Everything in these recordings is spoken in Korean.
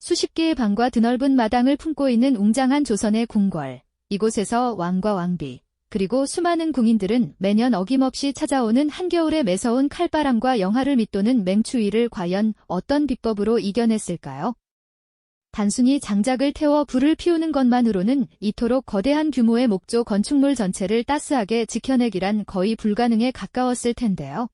수십 개의 방과 드넓은 마당을 품고 있는 웅장한 조선의 궁궐. 이곳에서 왕과 왕비, 그리고 수많은 궁인들은 매년 어김없이 찾아오는 한겨울의 매서운 칼바람과 영하를 밑도는 맹추위를 과연 어떤 비법으로 이겨냈을까요? 단순히 장작을 태워 불을 피우는 것만으로는 이토록 거대한 규모의 목조 건축물 전체를 따스하게 지켜내기란 거의 불가능에 가까웠을 텐데요.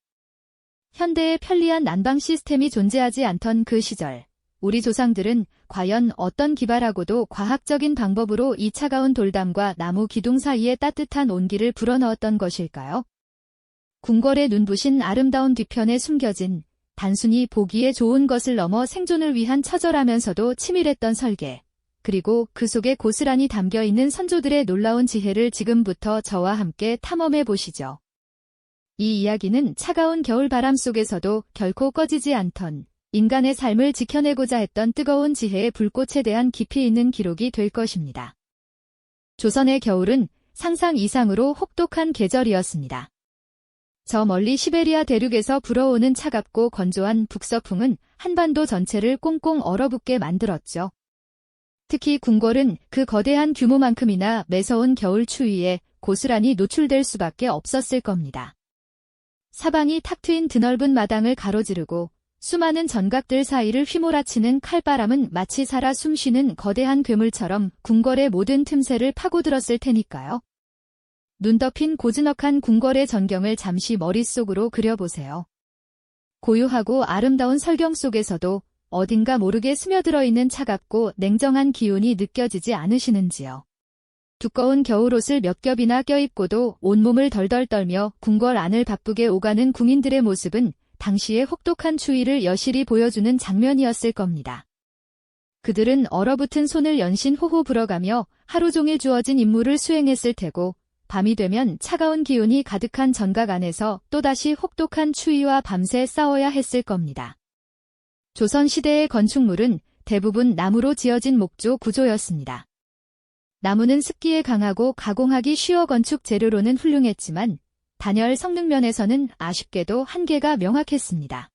현대의 편리한 난방 시스템이 존재하지 않던 그 시절, 우리 조상들은 과연 어떤 기발하고도 과학적인 방법으로 이 차가운 돌담과 나무 기둥 사이에 따뜻한 온기를 불어넣었던 것일까요? 궁궐의 눈부신 아름다운 뒤편에 숨겨진 단순히 보기에 좋은 것을 넘어 생존을 위한 처절하면서도 치밀했던 설계, 그리고 그 속에 고스란히 담겨있는 선조들의 놀라운 지혜를 지금부터 저와 함께 탐험해 보시죠. 이 이야기는 차가운 겨울바람 속에서도 결코 꺼지지 않던 인간의 삶을 지켜내고자 했던 뜨거운 지혜의 불꽃에 대한 깊이 있는 기록이 될 것입니다. 조선의 겨울은 상상 이상으로 혹독한 계절이었습니다. 저 멀리 시베리아 대륙에서 불어오는 차갑고 건조한 북서풍은 한반도 전체를 꽁꽁 얼어붙게 만들었죠. 특히 궁궐은 그 거대한 규모만큼이나 매서운 겨울 추위에 고스란히 노출될 수밖에 없었을 겁니다. 사방이 탁 트인 드넓은 마당을 가로지르고 수많은 전각들 사이를 휘몰아치는 칼바람은 마치 살아 숨쉬는 거대한 괴물처럼 궁궐의 모든 틈새를 파고들었을 테니까요. 눈 덮인 고즈넉한 궁궐의 전경을 잠시 머릿속으로 그려보세요. 고요하고 아름다운 설경 속에서도 어딘가 모르게 스며들어 있는 차갑고 냉정한 기운이 느껴지지 않으시는지요? 두꺼운 겨울옷을 몇 겹이나 껴입고도 온몸을 덜덜 떨며 궁궐 안을 바쁘게 오가는 궁인들의 모습은 당시의 혹독한 추위를 여실히 보여주는 장면이었을 겁니다. 그들은 얼어붙은 손을 연신 호호 불어가며 하루 종일 주어진 임무를 수행했을 테고 밤이 되면 차가운 기운이 가득한 전각 안에서 또다시 혹독한 추위와 밤새 싸워야 했을 겁니다. 조선시대의 건축물은 대부분 나무로 지어진 목조 구조였습니다. 나무는 습기에 강하고 가공하기 쉬워 건축 재료로는 훌륭했지만 단열 성능 면에서는 아쉽게도 한계가 명확했습니다.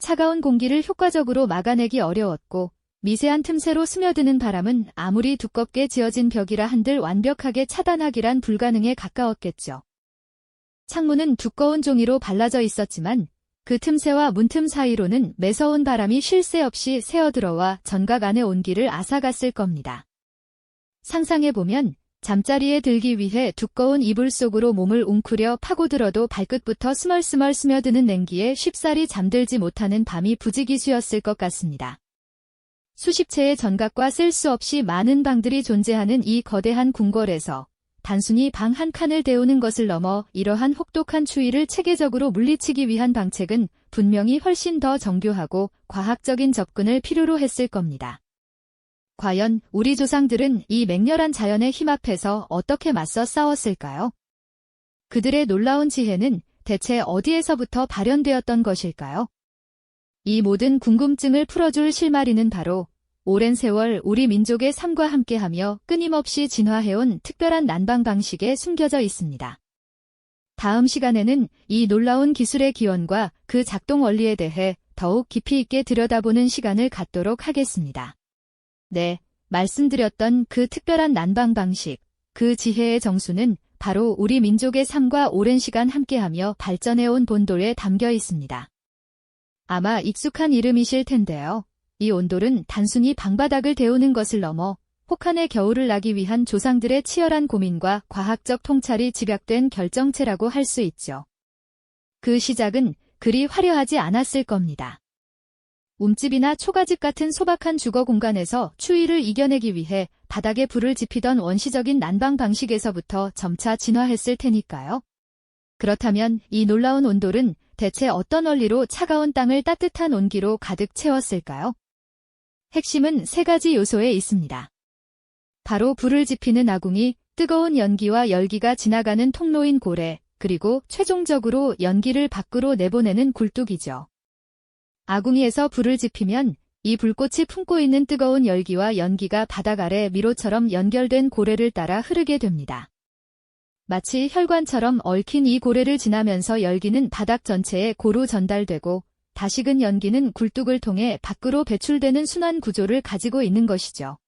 차가운 공기를 효과적으로 막아내기 어려웠고 미세한 틈새로 스며드는 바람은 아무리 두껍게 지어진 벽이라 한들 완벽하게 차단하기란 불가능에 가까웠겠죠. 창문은 두꺼운 종이로 발라져 있었지만 그 틈새와 문틈 사이로는 매서운 바람이 쉴 새 없이 새어들어와 전각 안의 온기를 앗아갔을 겁니다. 상상해보면 잠자리에 들기 위해 두꺼운 이불 속으로 몸을 웅크려 파고들어도 발끝부터 스멀스멀 스며드는 냉기에 쉽사리 잠들지 못하는 밤이 부지기수였을 것 같습니다. 수십 채의 전각과 셀 수 없이 많은 방들이 존재하는 이 거대한 궁궐에서 단순히 방 한 칸을 데우는 것을 넘어 이러한 혹독한 추위를 체계적으로 물리치기 위한 방책은 분명히 훨씬 더 정교하고 과학적인 접근을 필요로 했을 겁니다. 과연 우리 조상들은 이 맹렬한 자연의 힘 앞에서 어떻게 맞서 싸웠을까요? 그들의 놀라운 지혜는 대체 어디에서부터 발현되었던 것일까요? 이 모든 궁금증을 풀어줄 실마리는 바로 오랜 세월 우리 민족의 삶과 함께하며 끊임없이 진화해온 특별한 난방 방식에 숨겨져 있습니다. 다음 시간에는 이 놀라운 기술의 기원과 그 작동 원리에 대해 더욱 깊이 있게 들여다보는 시간을 갖도록 하겠습니다. 네, 말씀드렸던 그 특별한 난방 방식, 그 지혜의 정수는 바로 우리 민족의 삶과 오랜 시간 함께하며 발전해온 본돌에 담겨 있습니다. 아마 익숙한 이름이실 텐데요. 이 온돌은 단순히 방바닥을 데우는 것을 넘어 혹한의 겨울을 나기 위한 조상들의 치열한 고민과 과학적 통찰이 집약된 결정체라고 할 수 있죠. 그 시작은 그리 화려하지 않았을 겁니다. 움집이나 초가집 같은 소박한 주거 공간에서 추위를 이겨내기 위해 바닥에 불을 지피던 원시적인 난방 방식에서부터 점차 진화했을 테니까요. 그렇다면 이 놀라운 온돌은 대체 어떤 원리로 차가운 땅을 따뜻한 온기로 가득 채웠을까요? 핵심은 세 가지 요소에 있습니다. 바로 불을 지피는 아궁이, 뜨거운 연기와 열기가 지나가는 통로인 고래, 그리고 최종적으로 연기를 밖으로 내보내는 굴뚝이죠. 아궁이에서 불을 지피면 이 불꽃이 품고 있는 뜨거운 열기와 연기가 바닥 아래 미로처럼 연결된 고래를 따라 흐르게 됩니다. 마치 혈관처럼 얽힌 이 고래를 지나면서 열기는 바닥 전체에 고루 전달되고 다식은 연기는 굴뚝을 통해 밖으로 배출되는 순환 구조를 가지고 있는 것이죠.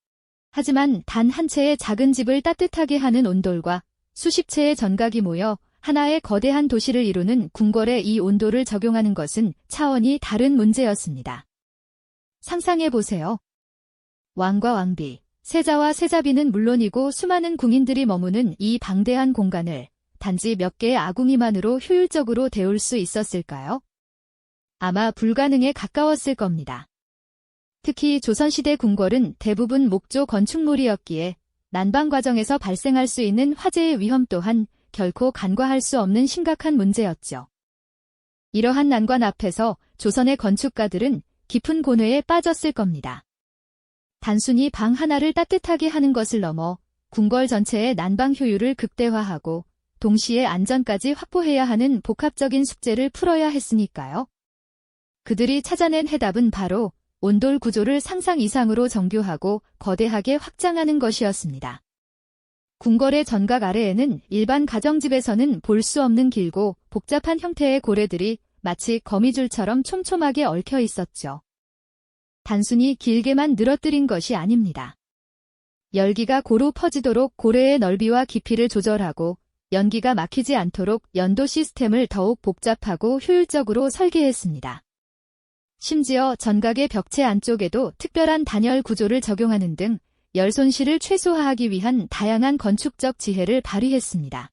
하지만 단 한 채의 작은 집을 따뜻하게 하는 온돌과 수십 채의 전각이 모여 하나의 거대한 도시를 이루는 궁궐에 이 온도를 적용하는 것은 차원이 다른 문제였습니다. 상상해보세요. 왕과 왕비, 세자와 세자비는 물론이고 수많은 궁인들이 머무는 이 방대한 공간을 단지 몇 개의 아궁이만으로 효율적으로 데울 수 있었을까요? 아마 불가능에 가까웠을 겁니다. 특히 조선시대 궁궐은 대부분 목조 건축물이었기에 난방 과정에서 발생할 수 있는 화재의 위험 또한 결코 간과할 수 없는 심각한 문제였죠. 이러한 난관 앞에서 조선의 건축가들은 깊은 고뇌에 빠졌을 겁니다. 단순히 방 하나를 따뜻하게 하는 것을 넘어 궁궐 전체의 난방 효율을 극대화하고 동시에 안전까지 확보해야 하는 복합적인 숙제를 풀어야 했으니까요. 그들이 찾아낸 해답은 바로 온돌 구조를 상상 이상으로 정교하고 거대하게 확장하는 것이었습니다. 궁궐의 전각 아래에는 일반 가정집에서는 볼 수 없는 길고 복잡한 형태의 고래들이 마치 거미줄처럼 촘촘하게 얽혀 있었죠. 단순히 길게만 늘어뜨린 것이 아닙니다. 열기가 고루 퍼지도록 고래의 넓이와 깊이를 조절하고 연기가 막히지 않도록 연도 시스템을 더욱 복잡하고 효율적으로 설계했습니다. 심지어 전각의 벽체 안쪽에도 특별한 단열 구조를 적용하는 등 열 손실을 최소화하기 위한 다양한 건축적 지혜를 발휘했습니다.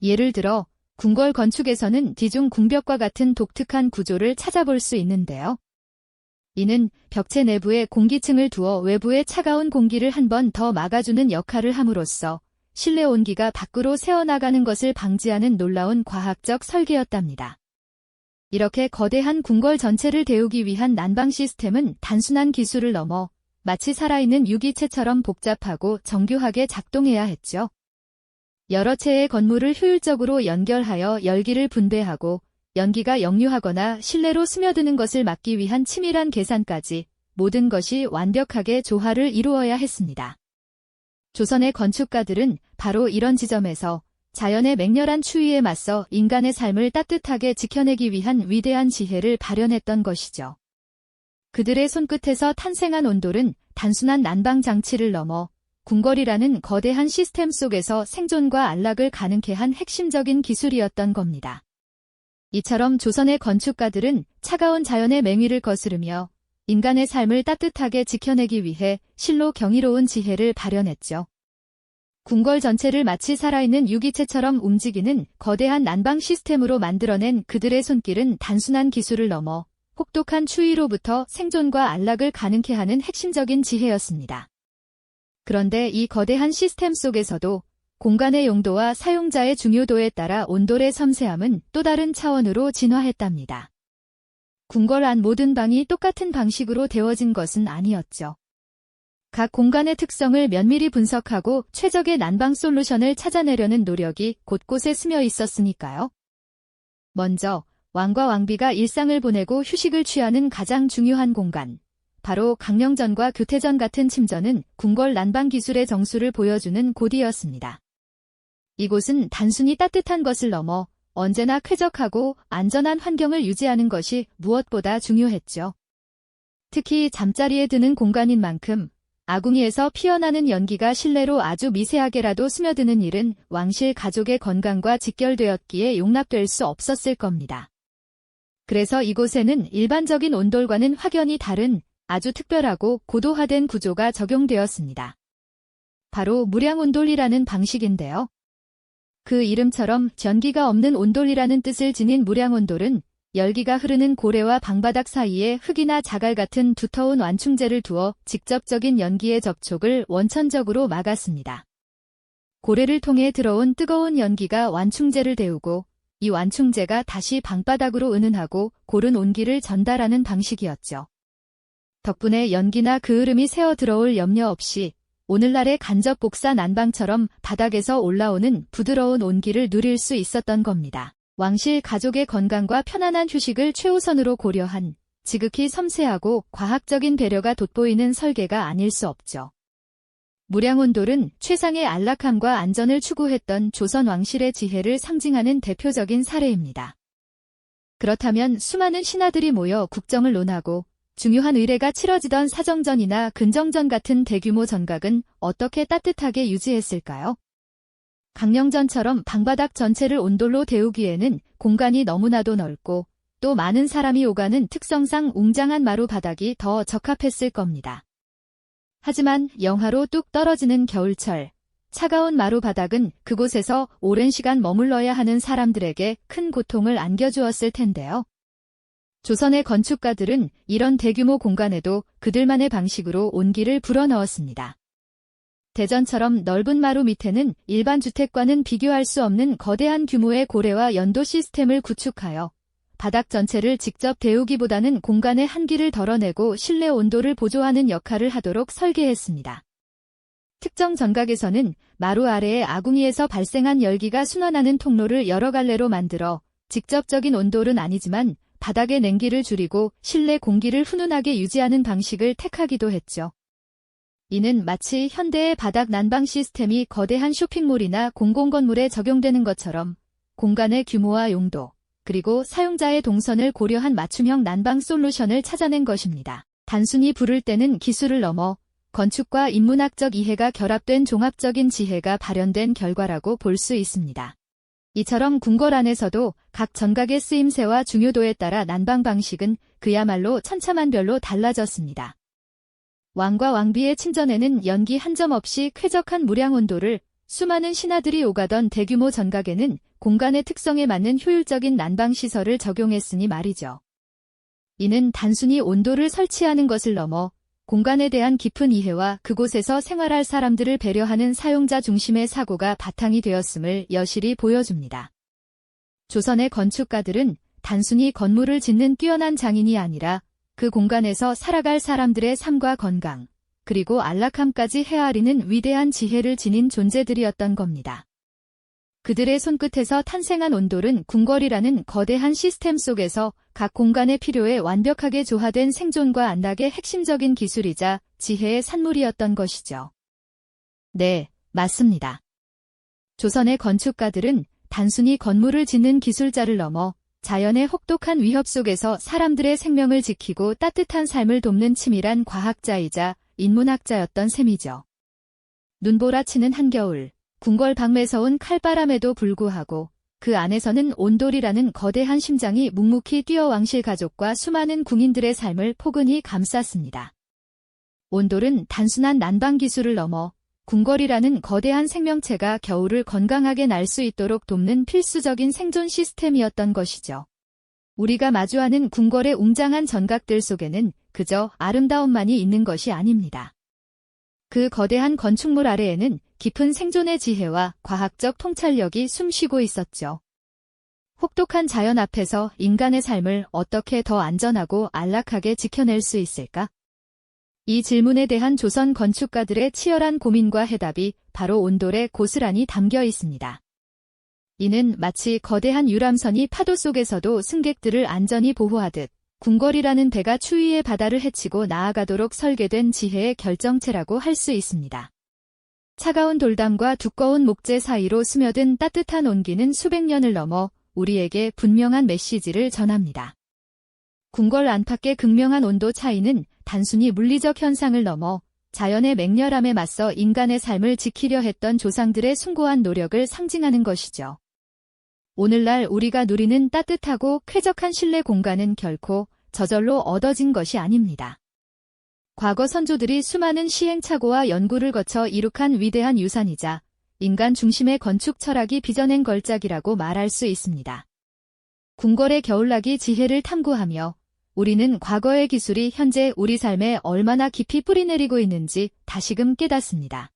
예를 들어 궁궐 건축에서는 디중 궁벽과 같은 독특한 구조를 찾아볼 수 있는데요. 이는 벽체 내부에 공기층을 두어 외부의 차가운 공기를 한 번 더 막아주는 역할을 함으로써 실내 온기가 밖으로 새어나가는 것을 방지하는 놀라운 과학적 설계였답니다. 이렇게 거대한 궁궐 전체를 데우기 위한 난방 시스템은 단순한 기술을 넘어 마치 살아있는 유기체처럼 복잡하고 정교하게 작동해야 했죠. 여러 채의 건물을 효율적으로 연결하여 열기를 분배하고 연기가 역류하거나 실내로 스며드는 것을 막기 위한 치밀한 계산까지 모든 것이 완벽하게 조화를 이루어야 했습니다. 조선의 건축가들은 바로 이런 지점에서 자연의 맹렬한 추위에 맞서 인간의 삶을 따뜻하게 지켜내기 위한 위대한 지혜를 발현했던 것이죠. 그들의 손끝에서 탄생한 온돌은 단순한 난방 장치를 넘어 궁궐이라는 거대한 시스템 속에서 생존과 안락을 가능케 한 핵심적인 기술이었던 겁니다. 이처럼 조선의 건축가들은 차가운 자연의 맹위를 거스르며 인간의 삶을 따뜻하게 지켜내기 위해 실로 경이로운 지혜를 발현했죠. 궁궐 전체를 마치 살아있는 유기체처럼 움직이는 거대한 난방 시스템으로 만들어낸 그들의 손길은 단순한 기술을 넘어 혹독한 추위로부터 생존과 안락을 가능케 하는 핵심적인 지혜였습니다. 그런데 이 거대한 시스템 속에서도 공간의 용도와 사용자의 중요도에 따라 온돌의 섬세함은 또 다른 차원으로 진화했답니다. 궁궐 안 모든 방이 똑같은 방식으로 데워진 것은 아니었죠. 각 공간의 특성을 면밀히 분석하고 최적의 난방 솔루션을 찾아내려는 노력이 곳곳에 스며 있었으니까요. 먼저 왕과 왕비가 일상을 보내고 휴식을 취하는 가장 중요한 공간, 바로 강령전과 교태전 같은 침전은 궁궐 난방 기술의 정수를 보여주는 곳이었습니다. 이곳은 단순히 따뜻한 것을 넘어 언제나 쾌적하고 안전한 환경을 유지하는 것이 무엇보다 중요했죠. 특히 잠자리에 드는 공간인 만큼 아궁이에서 피어나는 연기가 실내로 아주 미세하게라도 스며드는 일은 왕실 가족의 건강과 직결되었기에 용납될 수 없었을 겁니다. 그래서 이곳에는 일반적인 온돌과는 확연히 다른 아주 특별하고 고도화된 구조가 적용되었습니다. 바로 무량온돌이라는 방식인데요. 그 이름처럼 전기가 없는 온돌이라는 뜻을 지닌 무량온돌은 열기가 흐르는 고래와 방바닥 사이에 흙이나 자갈 같은 두터운 완충제를 두어 직접적인 연기의 접촉을 원천적으로 막았습니다. 고래를 통해 들어온 뜨거운 연기가 완충제를 데우고 이 완충제가 다시 방바닥으로 은은하고 고른 온기를 전달하는 방식이었죠. 덕분에 연기나 그을음이 새어 들어올 염려 없이 오늘날의 간접 복사 난방처럼 바닥에서 올라오는 부드러운 온기를 누릴 수 있었던 겁니다. 왕실 가족의 건강과 편안한 휴식을 최우선으로 고려한 지극히 섬세하고 과학적인 배려가 돋보이는 설계가 아닐 수 없죠. 무량온돌은 최상의 안락함과 안전을 추구했던 조선 왕실의 지혜를 상징하는 대표적인 사례입니다. 그렇다면 수많은 신하들이 모여 국정을 논하고 중요한 의례가 치러지던 사정전이나 근정전 같은 대규모 전각은 어떻게 따뜻하게 유지했을까요? 강령전처럼 방바닥 전체를 온돌로 데우기에는 공간이 너무나도 넓고 또 많은 사람이 오가는 특성상 웅장한 마루 바닥이 더 적합했을 겁니다. 하지만 영하로 뚝 떨어지는 겨울철, 차가운 마루 바닥은 그곳에서 오랜 시간 머물러야 하는 사람들에게 큰 고통을 안겨주었을 텐데요. 조선의 건축가들은 이런 대규모 공간에도 그들만의 방식으로 온기를 불어넣었습니다. 대전처럼 넓은 마루 밑에는 일반 주택과는 비교할 수 없는 거대한 규모의 고래와 연도 시스템을 구축하여 바닥 전체를 직접 데우기보다는 공간의 한기를 덜어내고 실내 온도를 보조하는 역할을 하도록 설계했습니다. 특정 전각에서는 마루 아래의 아궁이에서 발생한 열기가 순환하는 통로를 여러 갈래로 만들어 직접적인 온돌은 아니지만 바닥의 냉기를 줄이고 실내 공기를 훈훈하게 유지하는 방식을 택하기도 했죠. 이는 마치 현대의 바닥 난방 시스템이 거대한 쇼핑몰이나 공공건물에 적용되는 것처럼 공간의 규모와 용도, 그리고 사용자의 동선을 고려한 맞춤형 난방 솔루션을 찾아낸 것입니다. 단순히 불을 때는 기술을 넘어 건축과 인문학적 이해가 결합된 종합적인 지혜가 발현된 결과라고 볼 수 있습니다. 이처럼 궁궐 안에서도 각 전각의 쓰임새와 중요도에 따라 난방 방식은 그야말로 천차만별로 달라졌습니다. 왕과 왕비의 침전에는 연기 한 점 없이 쾌적한 무량 온도를, 수많은 신하들이 오가던 대규모 전각에는 공간의 특성에 맞는 효율적인 난방 시설을 적용했으니 말이죠. 이는 단순히 온도를 설치하는 것을 넘어 공간에 대한 깊은 이해와 그곳에서 생활할 사람들을 배려하는 사용자 중심의 사고가 바탕이 되었음을 여실히 보여줍니다. 조선의 건축가들은 단순히 건물을 짓는 뛰어난 장인이 아니라 그 공간에서 살아갈 사람들의 삶과 건강, 그리고 안락함까지 헤아리는 위대한 지혜를 지닌 존재들이었던 겁니다. 그들의 손끝에서 탄생한 온돌은 궁궐이라는 거대한 시스템 속에서 각 공간의 필요에 완벽하게 조화된 생존과 안락의 핵심적인 기술이자 지혜의 산물이었던 것이죠. 네, 맞습니다. 조선의 건축가들은 단순히 건물을 짓는 기술자를 넘어 자연의 혹독한 위협 속에서 사람들의 생명을 지키고 따뜻한 삶을 돕는 치밀한 과학자이자 인문학자였던 셈이죠. 눈보라치는 한겨울, 궁궐 밖 매서운 칼바람에도 불구하고 그 안에서는 온돌이라는 거대한 심장이 묵묵히 뛰어 왕실 가족과 수많은 궁인들의 삶을 포근히 감쌌습니다. 온돌은 단순한 난방 기술을 넘어 궁궐이라는 거대한 생명체가 겨울을 건강하게 날 수 있도록 돕는 필수적인 생존 시스템이었던 것이죠. 우리가 마주하는 궁궐의 웅장한 전각들 속에는 그저 아름다움만이 있는 것이 아닙니다. 그 거대한 건축물 아래에는 깊은 생존의 지혜와 과학적 통찰력이 숨쉬고 있었죠. 혹독한 자연 앞에서 인간의 삶을 어떻게 더 안전하고 안락하게 지켜낼 수 있을까? 이 질문에 대한 조선 건축가들의 치열한 고민과 해답이 바로 온돌에 고스란히 담겨 있습니다. 이는 마치 거대한 유람선이 파도 속에서도 승객들을 안전히 보호하듯 궁궐이라는 배가 추위의 바다를 헤치고 나아가도록 설계된 지혜의 결정체라고 할 수 있습니다. 차가운 돌담과 두꺼운 목재 사이로 스며든 따뜻한 온기는 수백 년을 넘어 우리에게 분명한 메시지를 전합니다. 궁궐 안팎의 극명한 온도 차이는 단순히 물리적 현상을 넘어 자연의 맹렬함에 맞서 인간의 삶을 지키려 했던 조상들의 숭고한 노력을 상징하는 것이죠. 오늘날 우리가 누리는 따뜻하고 쾌적한 실내 공간은 결코 저절로 얻어진 것이 아닙니다. 과거 선조들이 수많은 시행착오와 연구를 거쳐 이룩한 위대한 유산이자 인간 중심의 건축 철학이 빚어낸 걸작이라고 말할 수 있습니다. 궁궐의 겨울나기 지혜를 탐구하며 우리는 과거의 기술이 현재 우리 삶에 얼마나 깊이 뿌리내리고 있는지 다시금 깨닫습니다.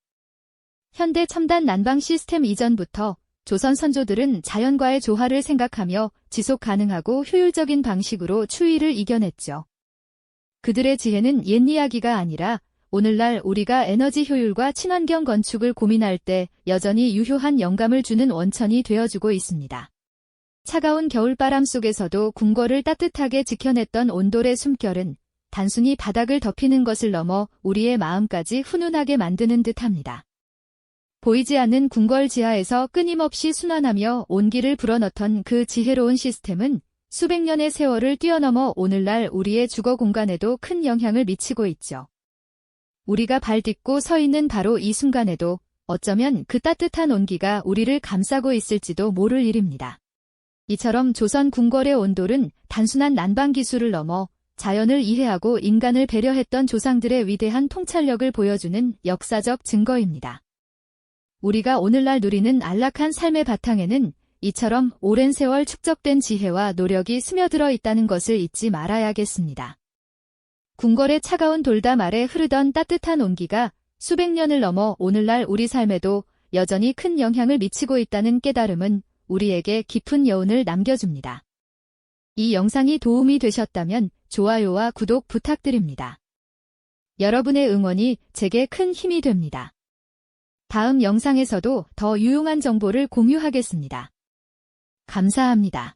현대 첨단 난방 시스템 이전부터 조선 선조들은 자연과의 조화를 생각하며 지속 가능하고 효율적인 방식으로 추위를 이겨냈죠. 그들의 지혜는 옛 이야기가 아니라 오늘날 우리가 에너지 효율과 친환경 건축을 고민할 때 여전히 유효한 영감을 주는 원천이 되어주고 있습니다. 차가운 겨울바람 속에서도 궁궐을 따뜻하게 지켜냈던 온돌의 숨결은 단순히 바닥을 덮이는 것을 넘어 우리의 마음까지 훈훈하게 만드는 듯합니다. 보이지 않는 궁궐 지하에서 끊임없이 순환하며 온기를 불어넣던 그 지혜로운 시스템은 수백 년의 세월을 뛰어넘어 오늘날 우리의 주거 공간에도 큰 영향을 미치고 있죠. 우리가 발 딛고 서 있는 바로 이 순간에도 어쩌면 그 따뜻한 온기가 우리를 감싸고 있을지도 모를 일입니다. 이처럼 조선 궁궐의 온돌은 단순한 난방 기술을 넘어 자연을 이해하고 인간을 배려했던 조상들의 위대한 통찰력을 보여주는 역사적 증거입니다. 우리가 오늘날 누리는 안락한 삶의 바탕에는 이처럼 오랜 세월 축적된 지혜와 노력이 스며들어 있다는 것을 잊지 말아야겠습니다. 궁궐의 차가운 돌담 아래 흐르던 따뜻한 온기가 수백 년을 넘어 오늘날 우리 삶에도 여전히 큰 영향을 미치고 있다는 깨달음은 우리에게 깊은 여운을 남겨줍니다. 이 영상이 도움이 되셨다면 좋아요와 구독 부탁드립니다. 여러분의 응원이 제게 큰 힘이 됩니다. 다음 영상에서도 더 유용한 정보를 공유하겠습니다. 감사합니다.